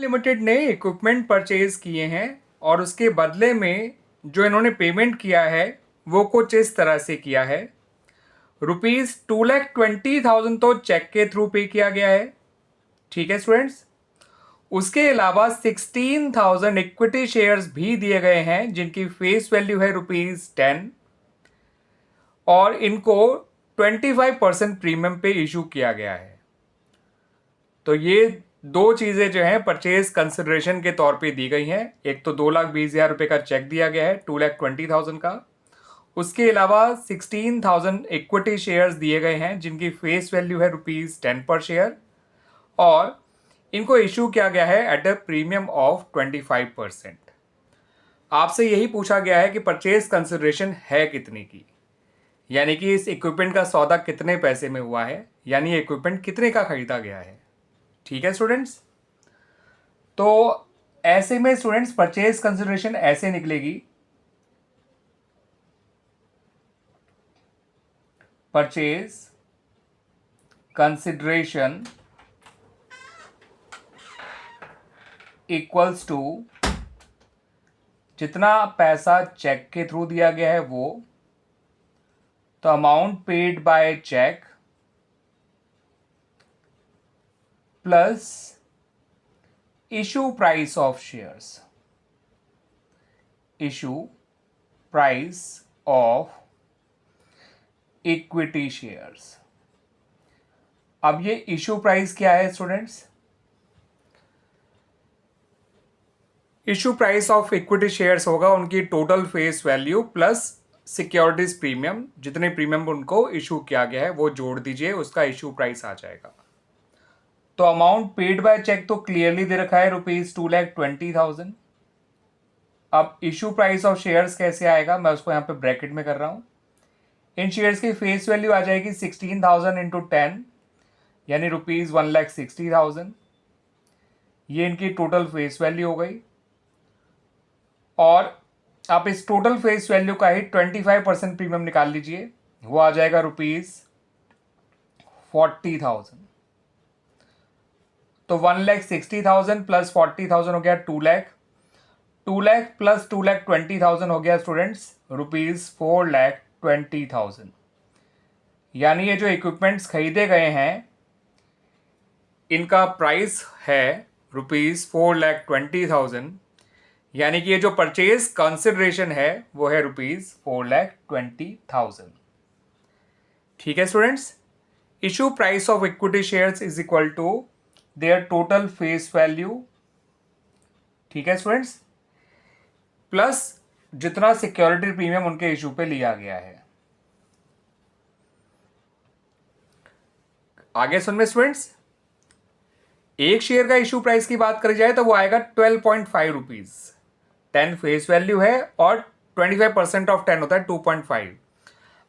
Limited ने equipment purchase किए हैं और उसके बदले में जो इन्होंने पेमेंट किया है वो कुछ इस तरह से किया है। ₹2,20,000 तो चेक के थ्रू पे किया गया है, ठीक है स्टूडेंट्स। उसके अलावा 16,000 इक्विटी शेयर्स भी दिए गए हैं जिनकी फेस वैल्यू है ₹10 और इनको 25% प्रीमियम पे इशू किया गया है। तो ये दो चीज़ें जो हैं परचेज कंसिडरेशन के तौर पे दी गई हैं। एक तो 2,20,000 रुपये का चेक दिया गया है 2,20,000 का। उसके अलावा 16,000 इक्विटी शेयर्स दिए गए हैं जिनकी फेस वैल्यू है ₹10 पर शेयर और इनको इशू किया गया है एट अ प्रीमियम ऑफ 25%। आपसे यही पूछा गया है कि परचेज कंसिडरेशन है कितने की, यानी कि इस इक्विपमेंट का सौदा कितने पैसे में हुआ है, यानी इक्विपमेंट कितने का खरीदा गया है। ठीक है स्टूडेंट्स, तो ऐसे में स्टूडेंट्स परचेज कंसिडरेशन ऐसे निकलेगी। परचेज कंसिडरेशन इक्वल्स टू जितना पैसा चेक के थ्रू दिया गया है वो, तो amount paid by cheque plus issue price of shares, issue price of equity shares. अब ये इशू प्राइस क्या है students? Issue price of equity shares होगा उनकी total face value plus securities premium, जितने प्रीमियम उनको इशू किया गया है वो जोड़ दीजिए, उसका इशू प्राइस आ जाएगा। तो अमाउंट पेड बाय चेक तो क्लियरली दे रखा है ₹2,20,000। अब इशू प्राइस ऑफ शेयर्स कैसे आएगा, मैं उसको यहाँ पे ब्रैकेट में कर रहा हूँ। इन शेयर्स की फेस वैल्यू आ जाएगी 16,000 इंटू 10 यानी ₹1,60,000। ये इनकी टोटल फेस वैल्यू हो गई और आप इस टोटल फेस वैल्यू का ही 25% प्रीमियम निकाल लीजिए, वो आ जाएगा ₹40,000। तो 1,60,000 प्लस 40,000 हो गया 2,00,000। 2,00,000 प्लस 2,20,000 हो गया स्टूडेंट्स ₹4,20,000। यानी ये जो इक्विपमेंट्स खरीदे गए हैं इनका प्राइस है ₹4,20,000, यानी कि ये जो परचेज कंसिडरेशन है वो है ₹4,20,000। ठीक है students, issue price of equity shares is equal to their total face value, ठीक है स्टूडेंट्स, प्लस जितना सिक्योरिटी प्रीमियम उनके इशू पे लिया गया है। आगे सुनिए स्टूडेंट्स, एक शेयर का इशू प्राइस की बात करी जाए तो वो आएगा 12.5 रुपीज। 10 फेस वैल्यू है और 25% ऑफ 10 होता है 2.5।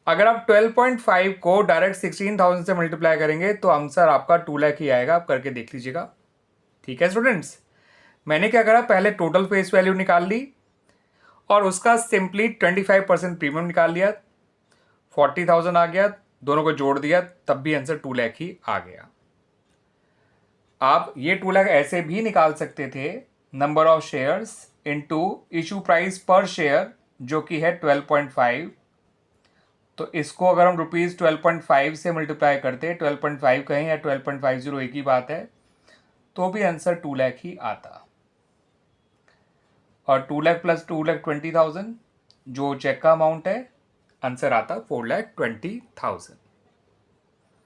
अगर आप 12.5 को डायरेक्ट 16,000 से मल्टीप्लाई करेंगे तो आंसर आपका 2,00,000 ही आएगा। आप करके देख लीजिएगा। ठीक है स्टूडेंट्स, मैंने क्या करा, पहले टोटल फेस वैल्यू निकाल ली और उसका सिंपली 25% प्रीमियम निकाल लिया, 40,000 आ गया, दोनों को जोड़ दिया, तब भी आंसर 2,00,000 ही आ गया। आप ये 2,00,000 ऐसे भी निकाल सकते थे, number of shares into issue price पर शेयर जो कि है 12.5। तो इसको अगर हम ₹12.5 से मल्टीप्लाई करते, 12.5 कहें या 12.50 एक ही बात है, तो भी आंसर 2,00,000 ही आता। और 2,00,000 प्लस 2,20,000 जो चेक का अमाउंट है, आंसर आता 4,20,000।